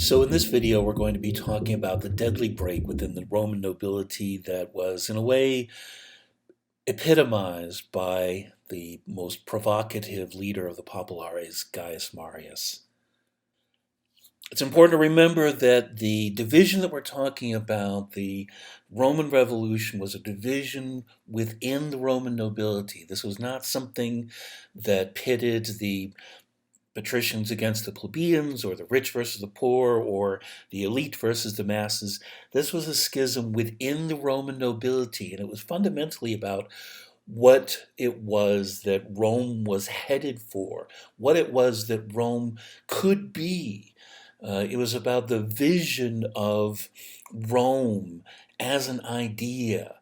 So in this video, we're going to be talking about the deadly break within the Roman nobility that was, in a way, epitomized by the most provocative leader of the populares, Gaius Marius. It's important to remember that the division that we're talking about, the Roman Revolution, was a division within the Roman nobility. This was not something that pitted the patricians against the plebeians, or the rich versus the poor, or the elite versus the masses. This was a schism within the Roman nobility, and it was fundamentally about what it was that Rome was headed for, what it was that Rome could be. It was about the vision of Rome as an idea.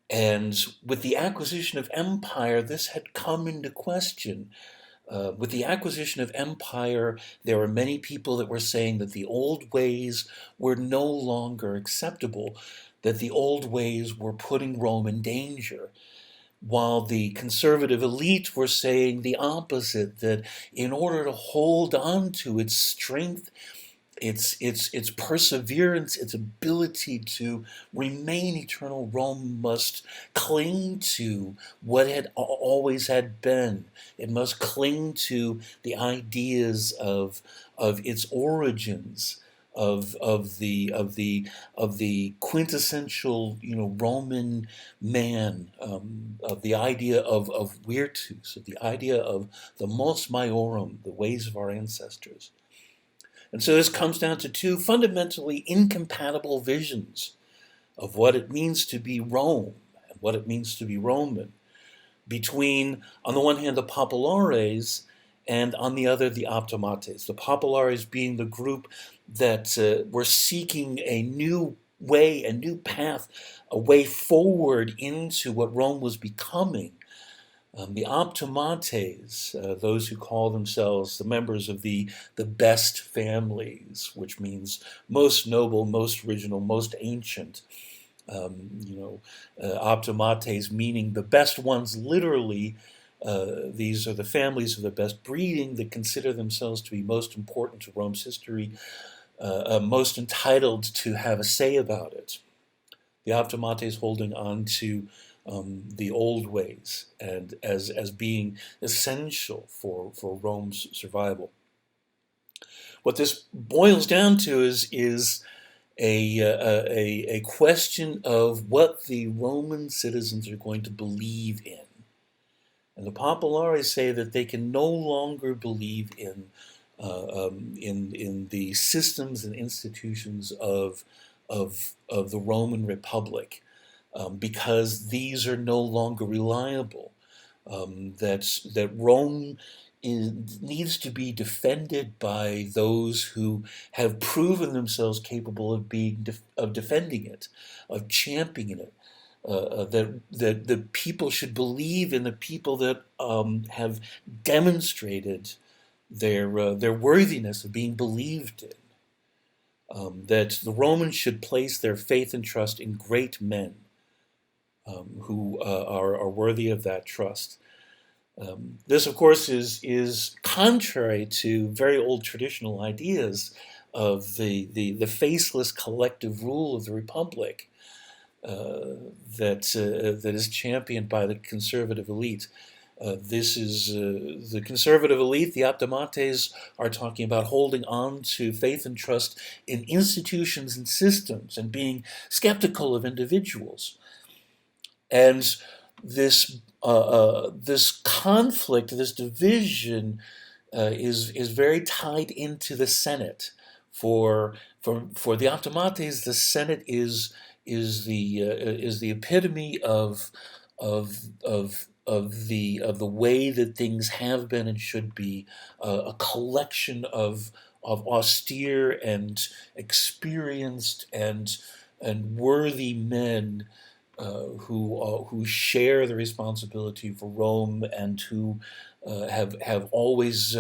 And with the acquisition of empire, this had come into question. With the acquisition of empire, there were many people that were saying that the old ways were no longer acceptable, that the old ways were putting Rome in danger, while the conservative elite were saying the opposite, that in order to hold on to its strength, its perseverance, its ability to remain eternal, Rome must cling to what had always had been. It must cling to the ideas of its origins, of the quintessential Roman man, of the idea of virtus, of the idea of the mos maiorum, the ways of our ancestors. And so this comes down to two fundamentally incompatible visions of what it means to be Rome and what it means to be Roman, between, on the one hand, the populares, and on the other, the optimates. The populares being the group that were seeking a new way, a new path, a way forward into what Rome was becoming. The optimates, those who call themselves the members of the best families, which means most noble, most original, most ancient. Optimates meaning the best ones, literally. These are the families of the best breeding that consider themselves to be most important to Rome's history, most entitled to have a say about it. The optimates holding on to the old ways and as being essential for Rome's survival. What this boils down to is a question of what the Roman citizens are going to believe in. And the populares say that they can no longer believe in the systems and institutions of the Roman Republic, because these are no longer reliable. That Rome needs to be defended by those who have proven themselves capable of defending it, of championing it. That the people should believe in the people that have demonstrated their worthiness of being believed in. That the Romans should place their faith and trust in great men who are worthy of that trust. This, of course, is contrary to very old traditional ideas of the faceless collective rule of the Republic that is championed by the conservative elite. This is the conservative elite, the optimates, are talking about holding on to faith and trust in institutions and systems and being skeptical of individuals. And this conflict, this division, is very tied into the Senate. For the optimates, the Senate is the epitome of the way that things have been and should be, a collection of austere and experienced and worthy men who share the responsibility for Rome and who have always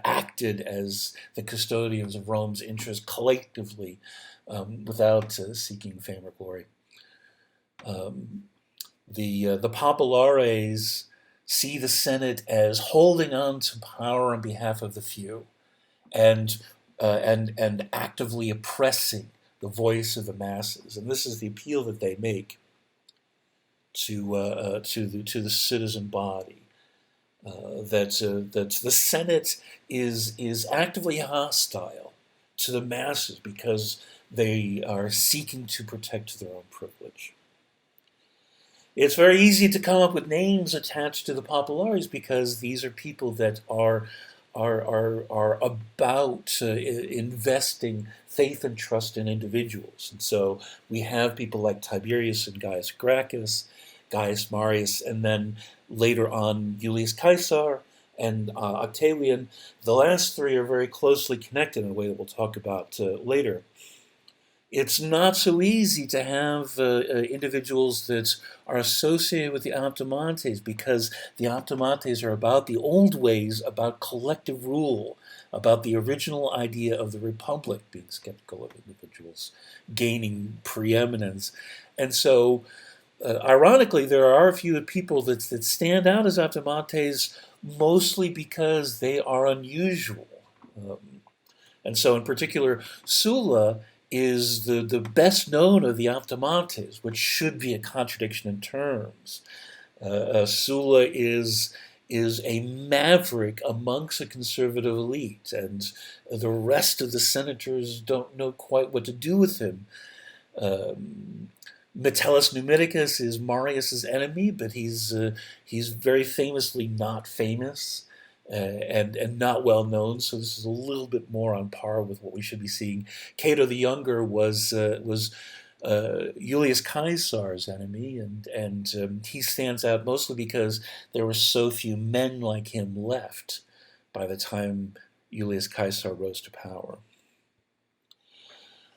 acted as the custodians of Rome's interests collectively, without seeking fame or glory. The populares see the Senate as holding on to power on behalf of the few, and and actively oppressing the voice of the masses. And this is the appeal that they make to the citizen body. That the Senate is actively hostile to the masses because they are seeking to protect their own privilege. It's very easy to come up with names attached to the populares because these are people that are about investing faith and trust in individuals. And so we have people like Tiberius and Gaius Gracchus, Gaius Marius, and then later on Julius Caesar and Octavian. The last three are very closely connected in a way that we'll talk about later. It's not so easy to have individuals that are associated with the optimates because the optimates are about the old ways, about collective rule, about the original idea of the republic, being skeptical of individuals gaining preeminence. And so, ironically, there are a few people that stand out as optimates mostly because they are unusual. And so, in particular, Sulla is the best known of the optimates, which should be a contradiction in terms. Sulla is a maverick amongst a conservative elite, and the rest of the senators don't know quite what to do with him. Metellus Numidicus is Marius's enemy, but he's very famously not famous. And not well known, so this is a little bit more on par with what we should be seeing. Cato the Younger was Julius Caesar's enemy, and he stands out mostly because there were so few men like him left by the time Julius Caesar rose to power.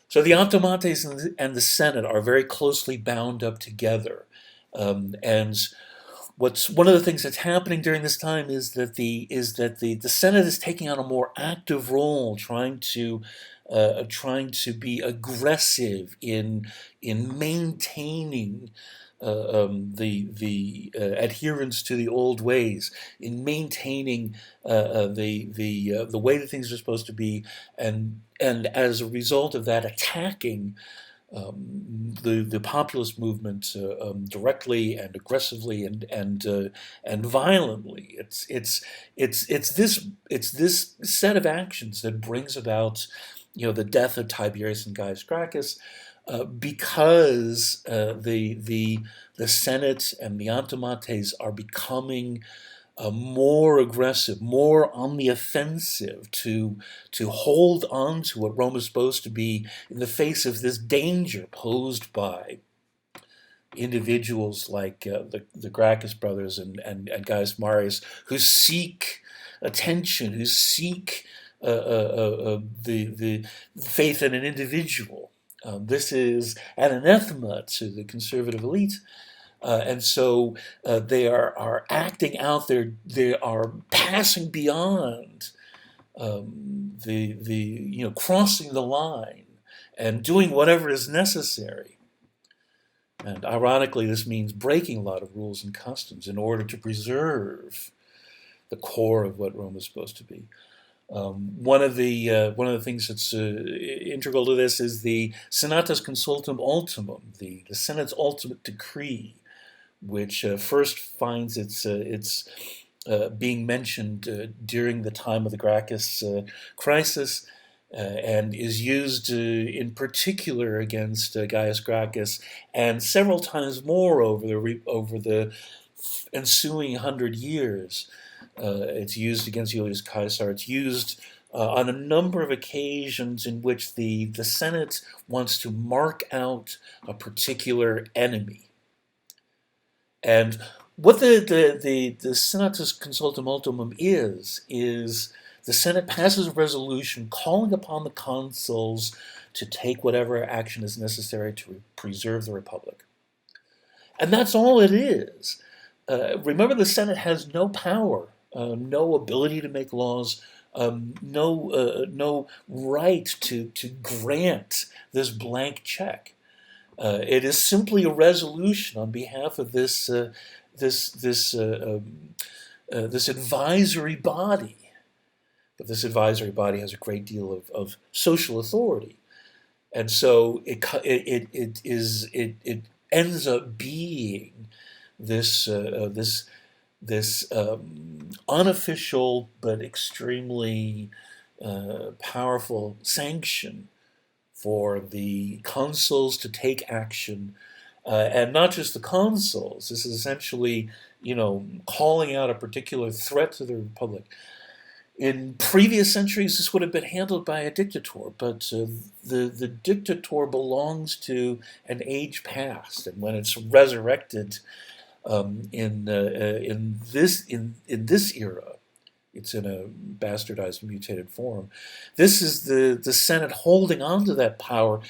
So the optimates and the Senate are very closely bound up together, and one of the things that's happening during this time is that the Senate is taking on a more active role, trying to be aggressive in maintaining the adherence to the old ways, in maintaining the way that things are supposed to be, and as a result of that, attacking the populist movement directly and aggressively and violently. It's this set of actions that brings about the death of Tiberius and Gaius Gracchus, because the Senate and the optimates are becoming more aggressive, more on the offensive to hold on to what Rome is supposed to be in the face of this danger posed by individuals like the Gracchus brothers and Gaius Marius, who seek attention, who seek the faith in an individual. This is an anathema to the conservative elite. And so they are acting out. They are passing beyond crossing the line and doing whatever is necessary. And ironically, this means breaking a lot of rules and customs in order to preserve the core of what Rome is supposed to be. One of the things that's integral to this is the Senatus Consultum Ultimum, the Senate's ultimate decree, which first finds its being mentioned during the time of the Gracchus crisis, and is used in particular against Gaius Gracchus, and several times more over the ensuing 100 years. It's used against Julius Caesar. It's used on a number of occasions in which the Senate wants to mark out a particular enemy. And what the Senatus Consultum Ultimum is the Senate passes a resolution calling upon the consuls to take whatever action is necessary to preserve the Republic. And that's all it is. Remember, the Senate has no power, no ability to make laws, no right to grant this blank check. It is simply a resolution on behalf of this advisory body but this advisory body has a great deal of social authority. And so it ends up being this unofficial but extremely powerful sanction for the consuls to take action, and not just the consuls. This is essentially, calling out a particular threat to the republic. In previous centuries, this would have been handled by a dictator, but the dictator belongs to an age past, and when it's resurrected in this era, it's in a bastardized, mutated form. This is the Senate holding on to that power,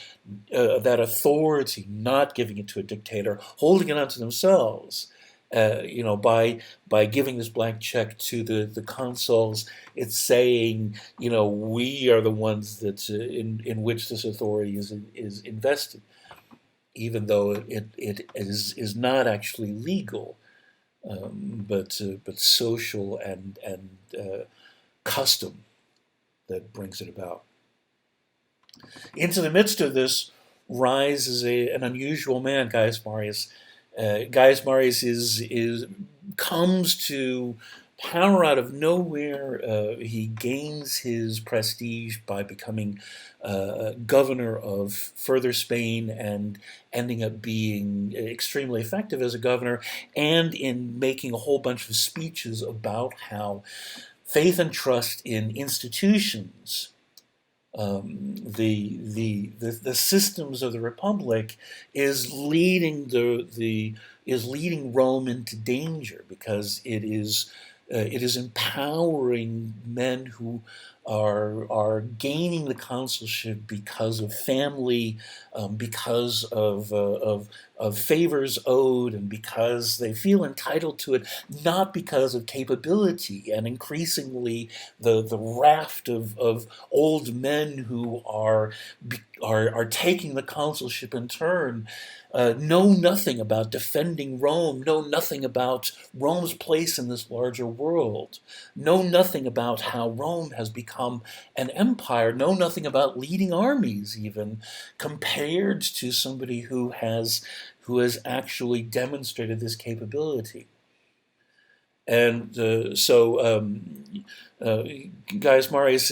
that authority, not giving it to a dictator, holding it onto themselves. By giving this blank check to the consuls, it's saying, we are the ones that in which this authority is invested, even though it is not actually legal, but social and custom that brings it about. Into the midst of this rises an unusual man, Gaius Marius. Gaius Marius comes to power out of nowhere. He gains his prestige by becoming governor of further Spain and ending up being extremely effective as a governor, and in making a whole bunch of speeches about how faith and trust in institutions, the systems of the republic, is leading leading Rome into danger, because it is empowering men who are gaining the consulship because of family, because of favors owed, and because they feel entitled to it, not because of capability. And increasingly, the raft of old men who are taking the consulship in turn know nothing about defending Rome, know nothing about Rome's place in this larger world, know nothing about how Rome has become an empire, know nothing about leading armies even, compared to somebody who has actually demonstrated this capability. And Gaius Marius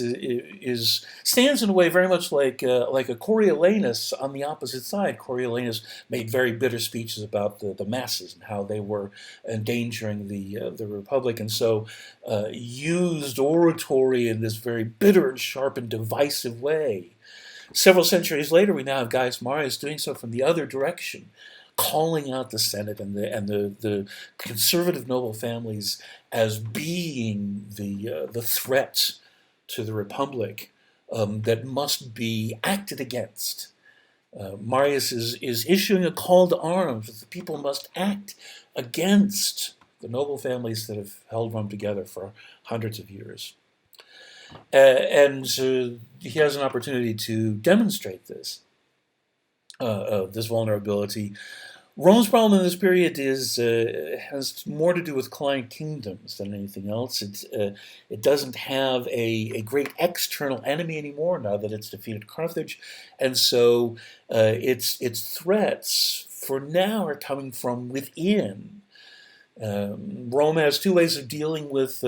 stands in a way very much like a Coriolanus on the opposite side. Coriolanus made very bitter speeches about the masses and how they were endangering the republic, and so used oratory in this very bitter and sharp and divisive way. Several centuries later, we now have Gaius Marius doing so from the other direction, calling out the Senate and the conservative noble families as being the threat to the republic that must be acted against. Marius is issuing a call to arms that the people must act against the noble families that have held Rome together for hundreds of years. And he has an opportunity to demonstrate this vulnerability. Rome's problem in this period has more to do with client kingdoms than anything else. It doesn't have a great external enemy anymore now that it's defeated Carthage, and so its threats for now are coming from within. Rome has two ways of dealing with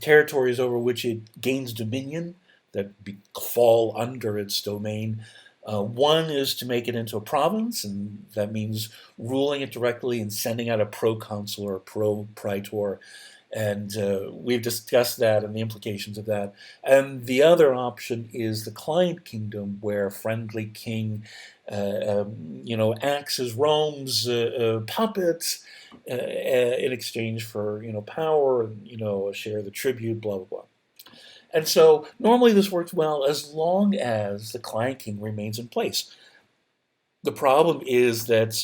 territories over which it gains dominion that fall under its domain. One is to make it into a province, and that means ruling it directly and sending out a proconsul or a pro-praetor. And we've discussed that and the implications of that. And the other option is the client kingdom, where a friendly king acts as Rome's puppet in exchange for power and a share of the tribute, blah blah blah. And so normally this works well as long as the client king remains in place. The problem is that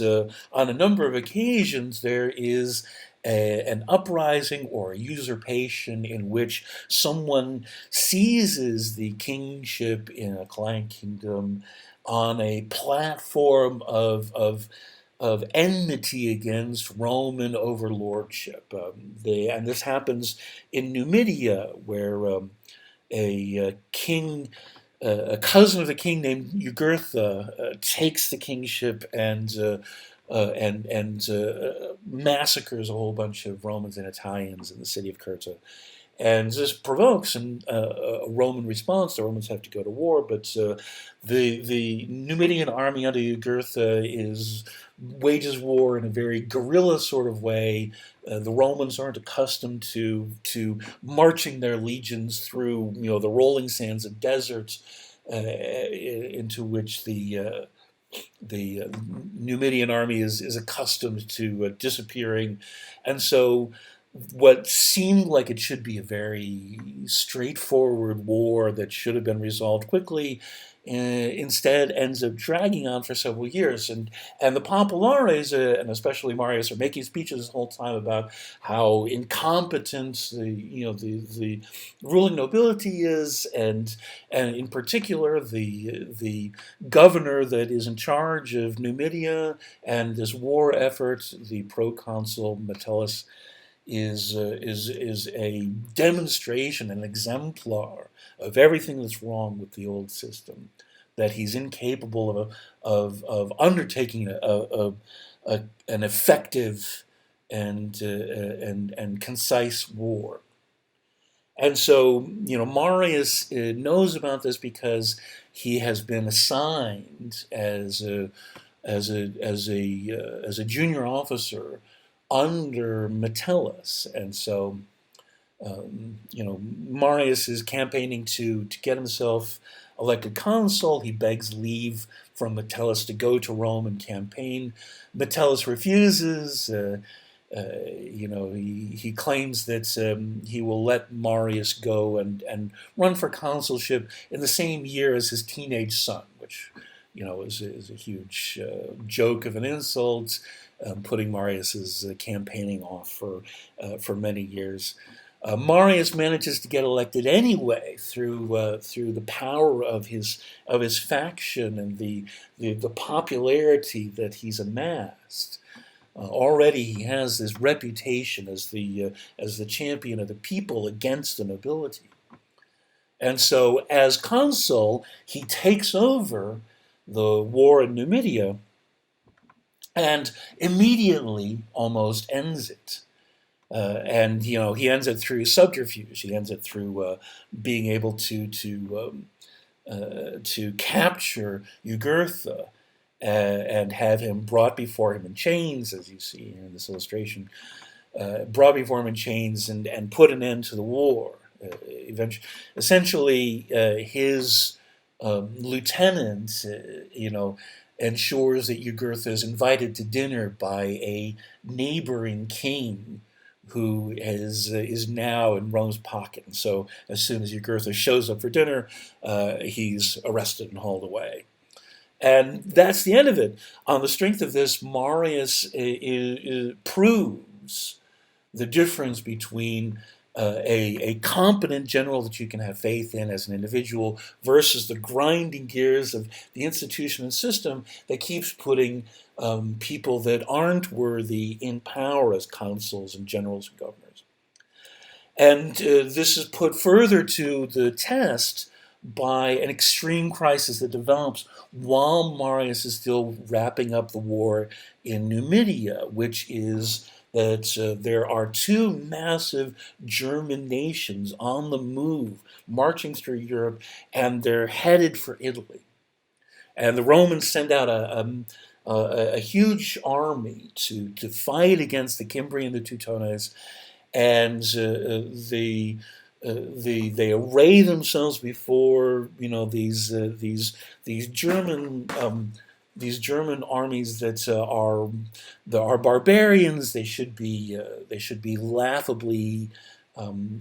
on a number of occasions there is an uprising or a usurpation in which someone seizes the kingship in a client kingdom on a platform of of enmity against Roman overlordship. And this happens in Numidia, where a king, a cousin of the king named Jugurtha, takes the kingship and massacres a whole bunch of Romans and Italians in the city of Cirta. And this provokes a Roman response. The Romans have to go to war, but the Numidian army under Jugurtha wages war in a very guerrilla sort of way. The Romans aren't accustomed to marching their legions through the rolling sands of deserts into which the Numidian army is accustomed to disappearing, and so what seemed like it should be a very straightforward war that should have been resolved quickly, instead ends up dragging on for several years. And the populares, and especially Marius, are making speeches this whole time about how incompetent the ruling nobility is, and in particular the governor that is in charge of Numidia and this war effort, the proconsul Metellus, is a demonstration, an exemplar of everything that's wrong with the old system. That he's incapable of undertaking an effective and concise war. And so Marius knows about this because he has been assigned as a junior officer under Metellus, and so Marius is campaigning to get himself elected consul. He begs leave from Metellus to go to Rome and campaign. Metellus refuses. He claims that he will let Marius go and run for consulship in the same year as his teenage son, which is a huge joke of an insult, putting Marius's campaigning off for many years. Marius manages to get elected anyway through the power of his faction and the popularity that he's amassed. Already he has this reputation as the champion of the people against the nobility. And so as consul, he takes over the war in Numidia and immediately almost ends it. And he ends it through subterfuge. He ends it through being able to capture Jugurtha and have him brought before him in chains, as you see here in this illustration, brought before him in chains and put an end to the war. Essentially, his lieutenant, ensures that Jugurtha is invited to dinner by a neighboring king who is now in Rome's pocket. And so as soon as Jugurtha shows up for dinner, he's arrested and hauled away. And that's the end of it. On the strength of this, Marius proves the difference between a competent general that you can have faith in as an individual versus the grinding gears of the institution and system that keeps putting people that aren't worthy in power as consuls and generals and governors. And this is put further to the test by an extreme crisis that develops while Marius is still wrapping up the war in Numidia, which is that there are two massive German nations on the move, marching through Europe, and they're headed for Italy. And the Romans send out a huge army to fight against the Cimbri and the Teutones, and they array themselves before these German armies that are barbarians. They should be laughably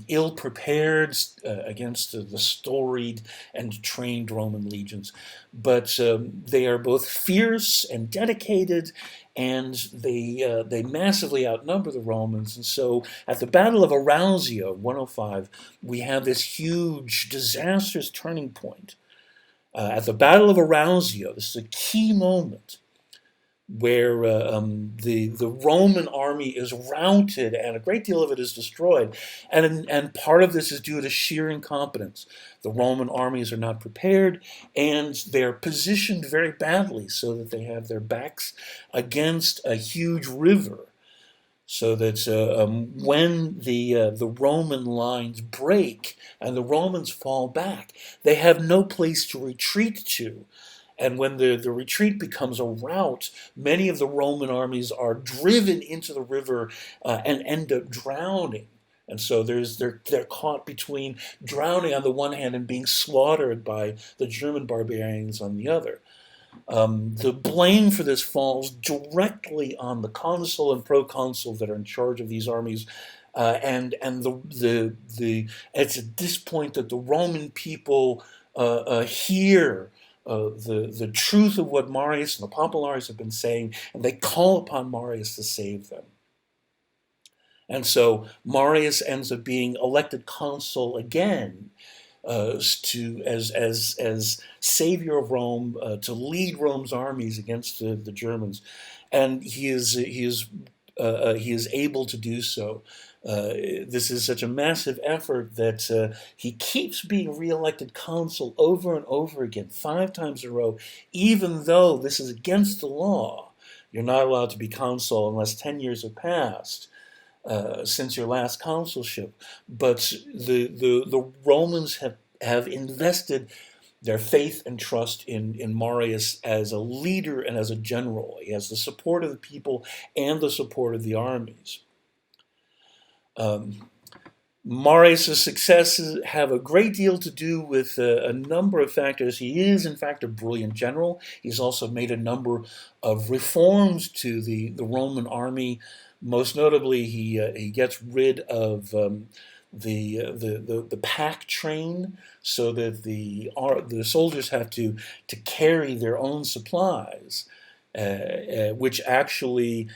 ill prepared against the storied and trained Roman legions, but they are both fierce and dedicated, and they massively outnumber the Romans. And so at the Battle of Arausio, 105, we have this huge, disastrous turning point. At the Battle of Arausio, this is a key moment. where the Roman army is routed and a great deal of it is destroyed. And part of this is due to sheer incompetence. The Roman armies are not prepared, and they're positioned very badly so that they have their backs against a huge river. So that when the Roman lines break and the Romans fall back, they have no place to retreat to. And when the retreat becomes a rout, many of the Roman armies are driven into the river and end up drowning. And so they're caught between drowning on the one hand and being slaughtered by the German barbarians on the other. The blame for this falls directly on the consul and proconsul that are in charge of these armies, and the it's at this point that the Roman people hear the truth of what Marius and the Populares have been saying, and they call upon Marius to save them. And so Marius ends up being elected consul again, as savior of Rome, to lead Rome's armies against the Germans, and he is able to do so. This is such a massive effort that he keeps being reelected consul over and over again, 5 times in a row, even though this is against the law. You're not allowed to be consul unless 10 years have passed since your last consulship. But the Romans have invested their faith and trust in Marius as a leader and as a general. He has the support of the people and the support of the armies. Marius' successes have a great deal to do with a number of factors. He is, in fact, a brilliant general. He's also made a number of reforms to the Roman army. Most notably, he gets rid of the pack train, so that the soldiers have to carry their own supplies, which actually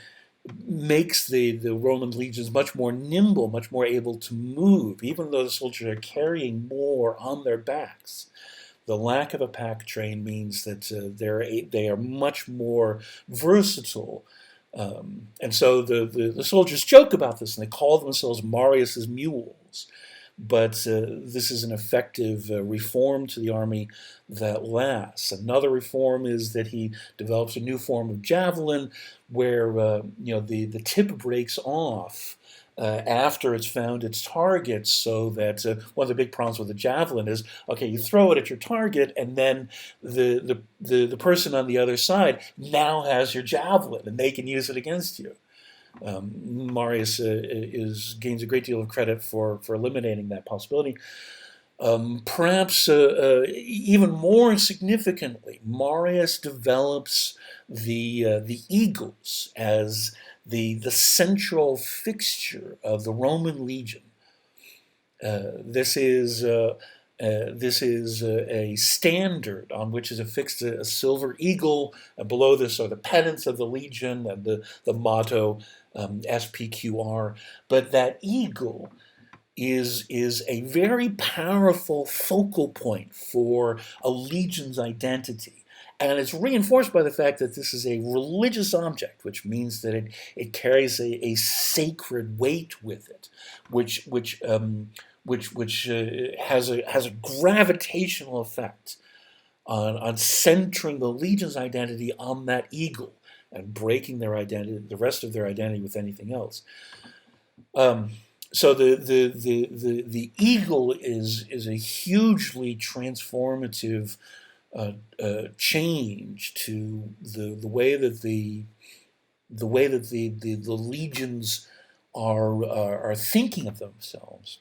makes the Roman legions much more nimble, much more able to move, even though the soldiers are carrying more on their backs. The lack of a pack train means that they are much more versatile. And so the soldiers joke about this, and they call themselves Marius's mules. But this is an effective reform to the army that lasts. Another reform is that he develops a new form of javelin, where the tip breaks off after it's found its target, so that one of the big problems with the javelin is, okay, you throw it at your target, and then the person on the other side now has your javelin, and they can use it against you. Marius gains a great deal of credit for eliminating that possibility. Perhaps even more significantly, Marius develops the eagles as the central fixture of the Roman legion. This is a standard on which is affixed a silver eagle, and below this are the pennants of the legion and the motto, SPQR. But that eagle is a very powerful focal point for a legion's identity. And it's reinforced by the fact that this is a religious object, which means that it carries a sacred weight with it, which has a gravitational effect on centering the legion's identity on that eagle and breaking their identity, the rest of their identity, with anything else. So the eagle is a hugely transformative change to the way that the legions are thinking of themselves.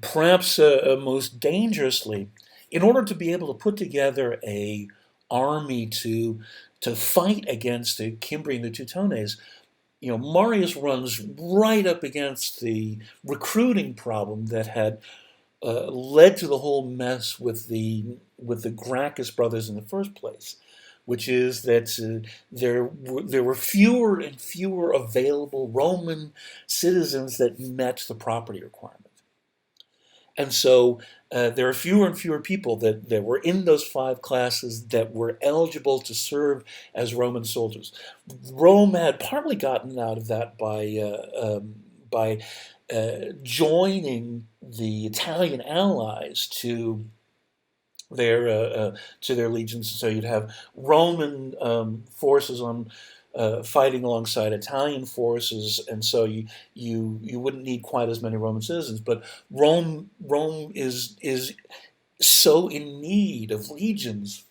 Perhaps most dangerously, in order to be able to put together a army to fight against the Cimbri and the Teutones, Marius runs right up against the recruiting problem that had led to the whole mess with the Gracchus brothers in the first place, which is that there were fewer and fewer available Roman citizens that met the property requirement. And so there are fewer and fewer people that were in those five classes that were eligible to serve as Roman soldiers. Rome had partly gotten out of that by joining the Italian allies their to their legions. So you'd have Roman forces on fighting alongside Italian forces, and so you wouldn't need quite as many Roman citizens. But Rome is so in need of legions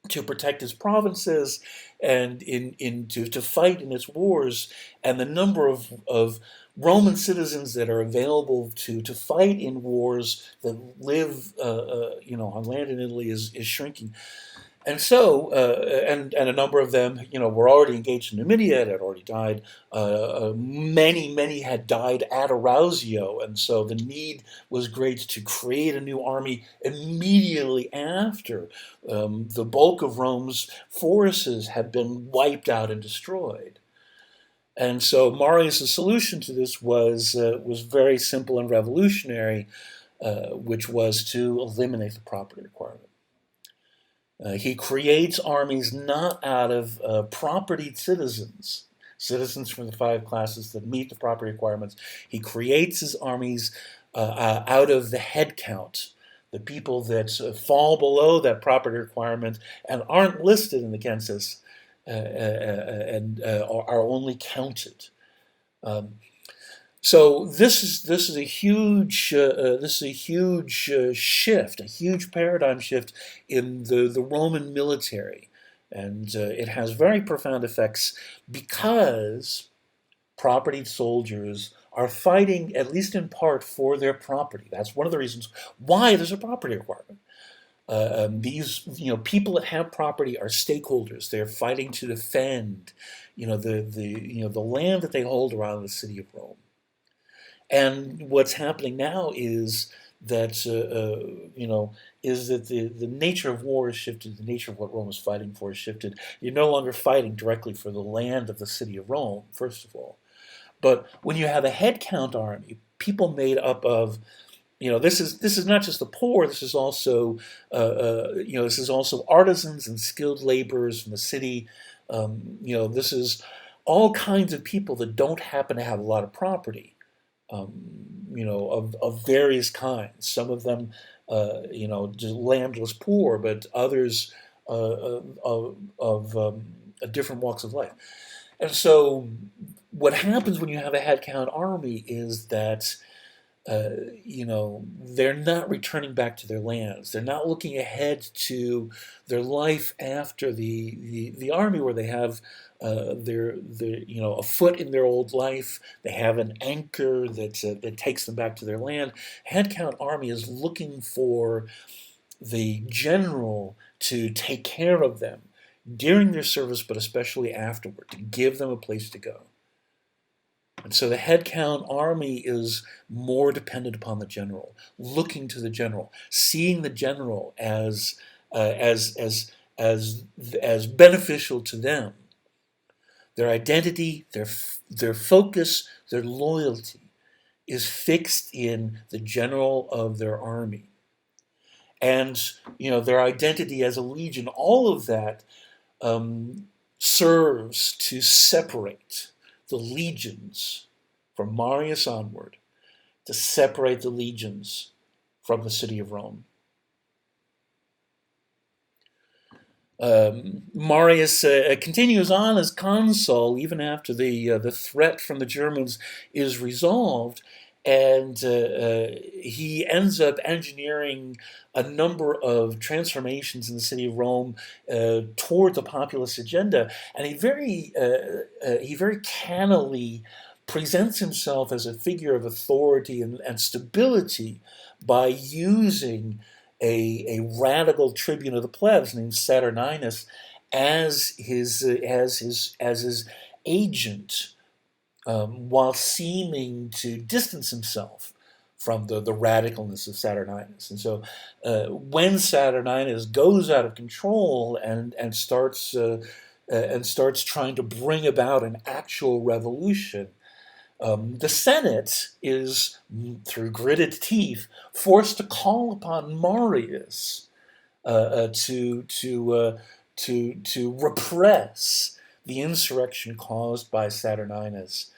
to protect its provinces and to fight in its wars, and the number of Roman citizens that are available to fight in wars that live on land in Italy is shrinking. And so, and a number of them, were already engaged in Numidia, had already died. Many had died at Arausio, and so the need was great to create a new army immediately after the bulk of Rome's forces had been wiped out and destroyed. And so Marius' solution to this was very simple and revolutionary, which was to eliminate the property requirement. He creates armies not out of propertied citizens from the five classes that meet the property requirements. He creates his armies out of the head count, the people that fall below that property requirement and aren't listed in the census and are only counted. So this is a huge shift, a huge paradigm shift in the Roman military, and it has very profound effects because propertied soldiers are fighting, at least in part, for their property. That's one of the reasons why there's a property requirement. These people that have property are stakeholders. They're fighting to defend the land that they hold around the city of Rome. And what's happening now is that the nature of war has shifted. The nature of what Rome is fighting for has shifted. You're no longer fighting directly for the land of the city of Rome, first of all. But when you have a headcount army, people made up of, this is not just the poor. This is also artisans and skilled laborers from the city. This is all kinds of people that don't happen to have a lot of property. Of various kinds. Some of them, just landless poor, but others of different walks of life. And so, what happens when you have a headcount army is that they're not returning back to their lands. They're not looking ahead to their life after the army, where they have their a foot in their old life. They have an anchor that takes them back to their land. Headcount army is looking for the general to take care of them during their service, but especially afterward, to give them a place to go. And so the headcount army is more dependent upon the general, looking to the general, seeing the general as beneficial to them. Their identity, their focus, their loyalty is fixed in the general of their army. And their identity as a legion, all of that serves to separate the legions from Marius onward, to separate the legions from the city of Rome. Marius continues on as consul even after the threat from the Germans is resolved, and he ends up engineering a number of transformations in the city of Rome toward the populist agenda, and he very cannily presents himself as a figure of authority and stability by using a radical tribune of the plebs named Saturninus as his agent, while seeming to distance himself from the radicalness of Saturninus. And so when Saturninus goes out of control and starts trying to bring about an actual revolution, The Senate is, through gritted teeth, forced to call upon Marius to repress the insurrection caused by Saturninus.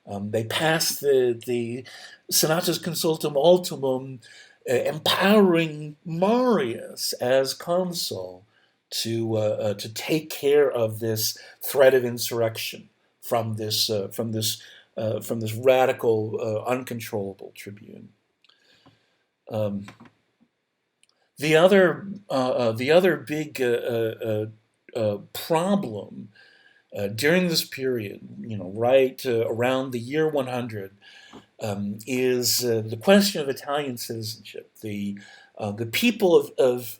They passed the Senatus Consultum Ultimum, empowering Marius as consul to take care of this threat of insurrection from this radical, uncontrollable tribune. Um, the other big problem during this period, right around the year 100, is the question of Italian citizenship. The people of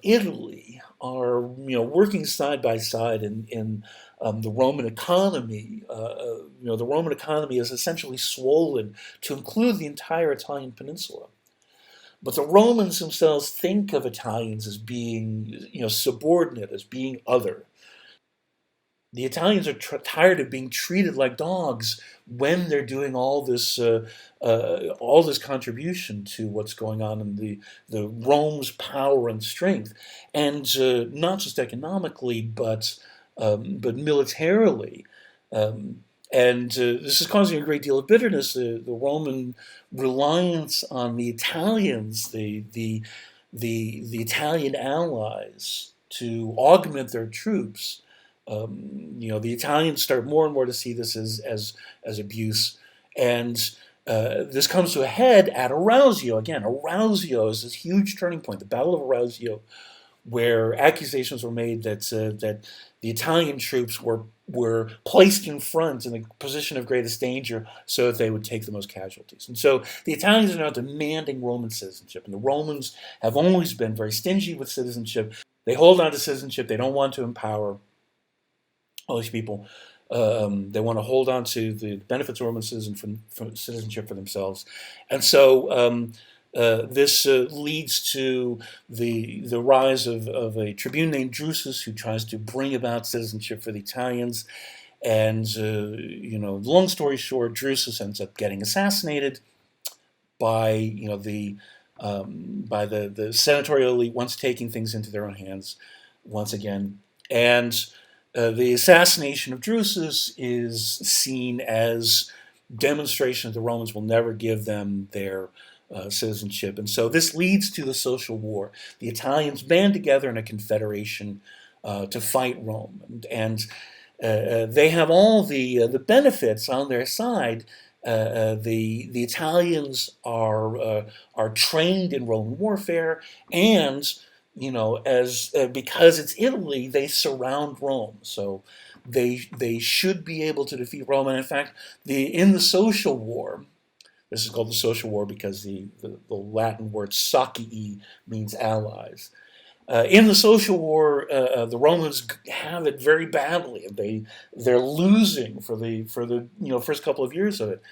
Italy are working side by side in the Roman economy. The Roman economy is essentially swollen to include the entire Italian peninsula. But the Romans themselves think of Italians as being, subordinate, as being other. The Italians are tired of being treated like dogs when they're doing all this contribution to what's going on in the Rome's power and strength, and not just economically, but militarily. And this is causing a great deal of bitterness. The Roman reliance on the Italians, the Italian allies, to augment their troops. The Italians start more and more to see this as abuse, and this comes to a head at Arausio. Again, Arausio is this huge turning point, the Battle of Arausio, where accusations were made that the Italian troops were placed in front in the position of greatest danger so that they would take the most casualties. And so the Italians are now demanding Roman citizenship, and the Romans have always been very stingy with citizenship. They hold on to citizenship. They don't want to empower all these people. They want to hold on to the benefits of Roman citizenship for themselves. And so this leads to the rise of a tribune named Drusus, who tries to bring about citizenship for the Italians. And long story short, Drusus ends up getting assassinated by the senatorial elite, once taking things into their own hands once again. And the assassination of Drusus is seen as demonstration that the Romans will never give them their citizenship. And so this leads to the social war. The Italians band together in a confederation to fight Rome. And they have all the benefits on their side. The Italians are trained in Roman warfare, and because it's Italy, they surround Rome, so they should be able to defeat Rome. And in fact, in the social war, this is called the social war because the Latin word socii means allies. In the social war, the Romans have it very badly, and they're losing for the first couple of years of it.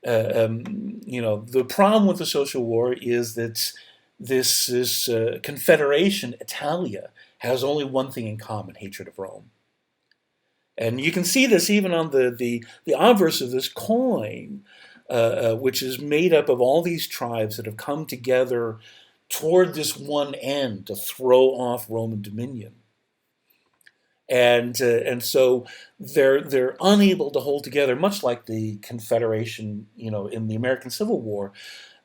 The problem with the social war is that this confederation, Italia, has only one thing in common: hatred of Rome. And you can see this even on the obverse of this coin, which is made up of all these tribes that have come together toward this one end to throw off Roman dominion. And so they're unable to hold together, much like the Confederation, in the American Civil War.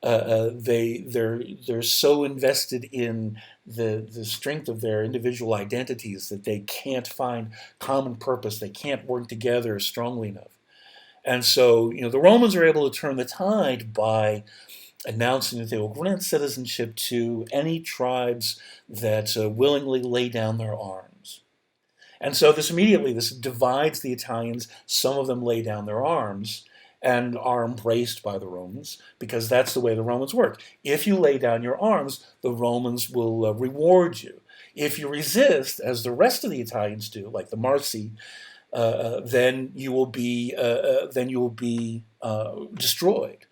They're so invested in the strength of their individual identities that they can't find common purpose. They can't work together strongly enough. And so, the Romans are able to turn the tide by announcing that they will grant citizenship to any tribes that willingly lay down their arms. And so this divides the Italians. Some of them lay down their arms and are embraced by the Romans, because that's the way the Romans work. If you lay down your arms, the Romans will reward you. If you resist, as the rest of the Italians do, like the Marsi, then you will be destroyed.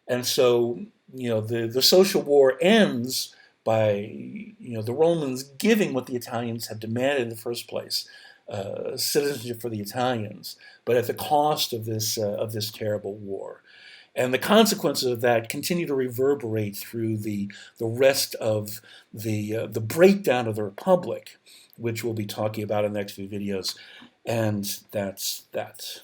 And so, the social war ends by the Romans giving what the Italians had demanded in the first place, citizenship for the Italians, but at the cost of this terrible war. And the consequences of that continue to reverberate through the rest of the breakdown of the Republic, which we'll be talking about in the next few videos. And that's that.